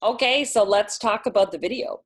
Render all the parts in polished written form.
Okay, so let's talk about the video.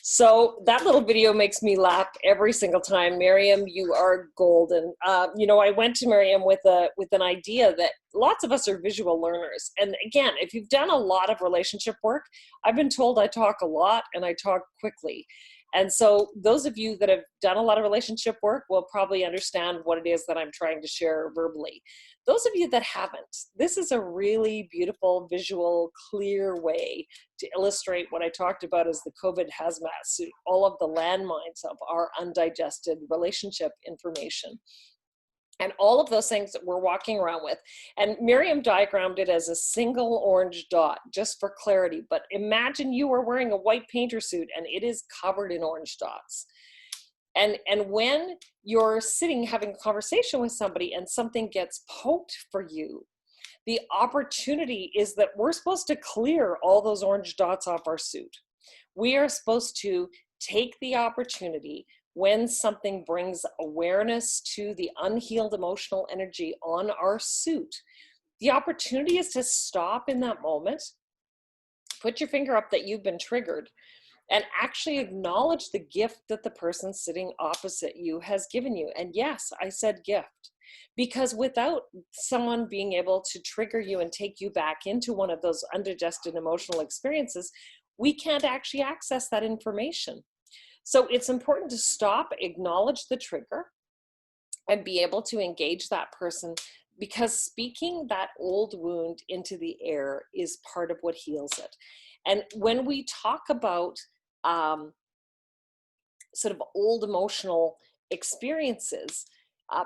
So that little video makes me laugh every single time. Miriam, you are golden. I went to Miriam with an idea that lots of us are visual learners. And again, if you've done a lot of relationship work, I've been told I talk a lot and I talk quickly. And so those of you that have done a lot of relationship work will probably understand what it is that I'm trying to share verbally. Those of you that haven't, this is a really beautiful, visual, clear way to illustrate what I talked about as the COVID hazmat suit, all of the landmines of our undigested relationship information. And all of those things that we're walking around with. And Miriam diagrammed it as a single orange dot, just for clarity. But imagine you are wearing a white painter suit and it is covered in orange dots. And when you're sitting having a conversation with somebody and something gets poked for you, the opportunity is that we're supposed to clear all those orange dots off our suit. We are supposed to take the opportunity when something brings awareness to the unhealed emotional energy on our suit. The opportunity is to stop in that moment, put your finger up that you've been triggered, and actually acknowledge the gift that the person sitting opposite you has given you. And yes, I said gift, because without someone being able to trigger you and take you back into one of those undigested emotional experiences, we can't actually access that information. So it's important to stop, acknowledge the trigger, and be able to engage that person, because speaking that old wound into the air is part of what heals it. And when we talk about sort of old emotional experiences,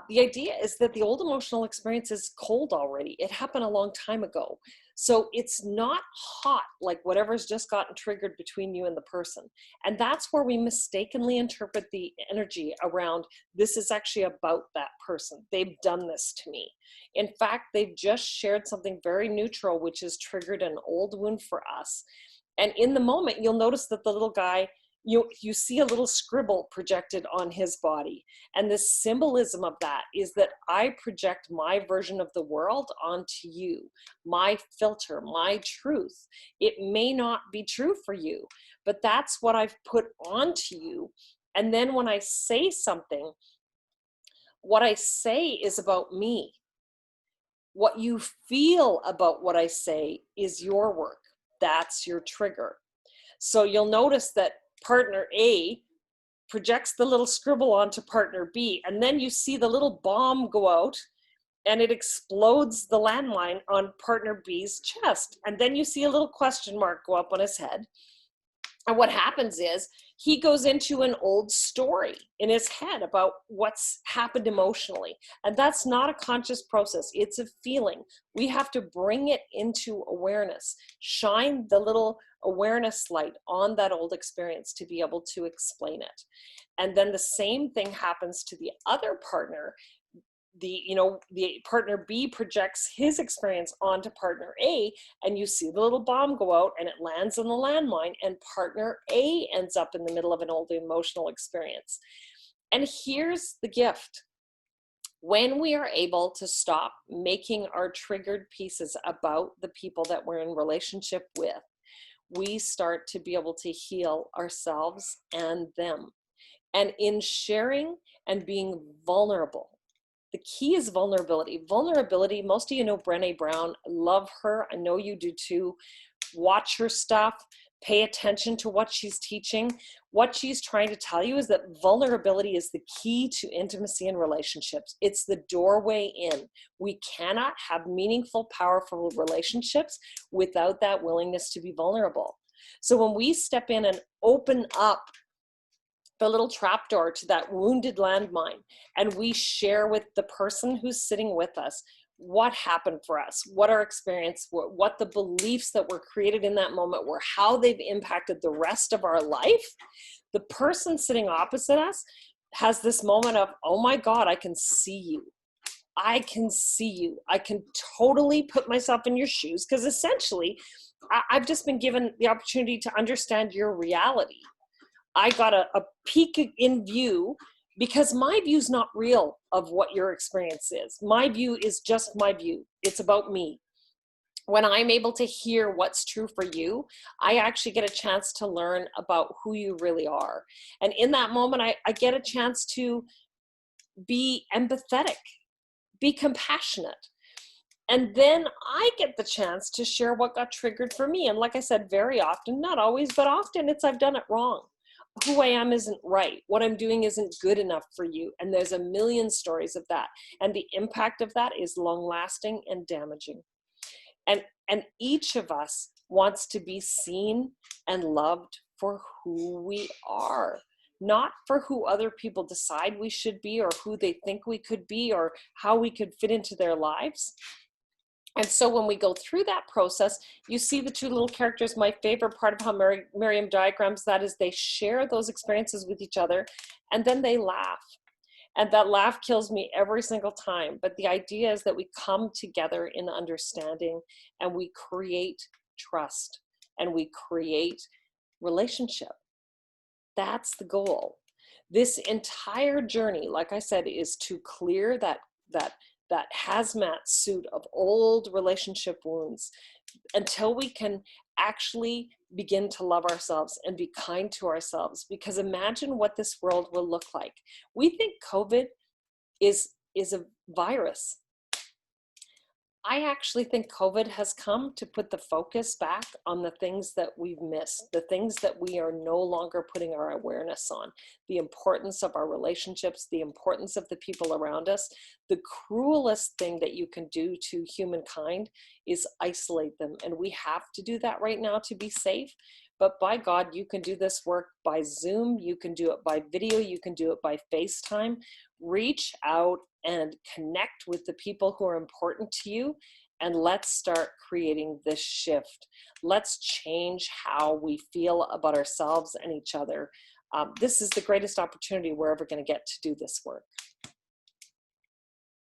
the idea is that the old emotional experience is cold already. It happened a long time ago. So it's not hot like whatever's just gotten triggered between you and the person. And that's where we mistakenly interpret the energy around, this is actually about that person. They've done this to me. In fact, they've just shared something very neutral, which has triggered an old wound for us. And in the moment, you'll notice that the little guy, you see a little scribble projected on his body. And the symbolism of that is that I project my version of the world onto you, my filter, my truth. It may not be true for you, but that's what I've put onto you. And then when I say something, what I say is about me. What you feel about what I say is your work. That's your trigger. So you'll notice that partner A projects the little scribble onto partner B, and then you see the little bomb go out and it explodes the landmine on partner B's chest. And then you see a little question mark go up on his head. And what happens is he goes into an old story in his head about what's happened emotionally. And that's not a conscious process. It's a feeling. We have to bring it into awareness, shine the little awareness light on that old experience to be able to explain it. And then the same thing happens to the other partner. The partner B projects his experience onto partner A, and you see the little bomb go out and it lands on the landmine, and partner A ends up in the middle of an old emotional experience. And here's the gift. When we are able to stop making our triggered pieces about the people that we're in relationship with, we start to be able to heal ourselves and them. And in sharing and being vulnerable, the key is vulnerability. Vulnerability, most of you know Brené Brown. I love her. I know you do too. Watch her stuff. Pay attention to what she's teaching. What she's trying to tell you is that vulnerability is the key to intimacy and relationships. It's the doorway in. We cannot have meaningful, powerful relationships without that willingness to be vulnerable. So when we step in and open up the little trapdoor to that wounded landmine, and we share with the person who's sitting with us what happened for us, what our experience, what the beliefs that were created in that moment were, how they've impacted the rest of our life, the person sitting opposite us has this moment of, oh my God, I can see you. I can see you. I can totally put myself in your shoes, because essentially I've just been given the opportunity to understand your reality. I got a peek in view, because my view is not real of what your experience is. My view is just my view. It's about me. when I'm able to hear what's true for you, I actually get a chance to learn about who you really are. And in that moment, I get a chance to be empathetic, be compassionate. And then I get the chance to share what got triggered for me. And like I said, very often, not always, but often it's I've done it wrong. Who I am isn't right. What I'm doing isn't good enough for you. And there's a million stories of that. And the impact of that is long lasting and damaging. And each of us wants to be seen and loved for who we are, not for who other people decide we should be or who they think we could be or how we could fit into their lives. And so when we go through that process, you see the two little characters. My favorite part of how Miriam diagrams that is they share those experiences with each other and then they laugh. And that laugh kills me every single time. But the idea is that we come together in understanding and we create trust and we create relationship. That's the goal. This entire journey, like I said, is to clear that hazmat suit of old relationship wounds until we can actually begin to love ourselves and be kind to ourselves. Because imagine what this world will look like. We think COVID is a virus. I actually think COVID has come to put the focus back on the things that we've missed, the things that we are no longer putting our awareness on, the importance of our relationships, the importance of the people around us. The cruelest thing that you can do to humankind is isolate them. And we have to do that right now to be safe. But by God, you can do this work by Zoom, you can do it by video, you can do it by FaceTime. Reach out and connect with the people who are important to you, and let's start creating this shift. Let's change how we feel about ourselves and each other. This is the greatest opportunity we're ever going to get to do this work.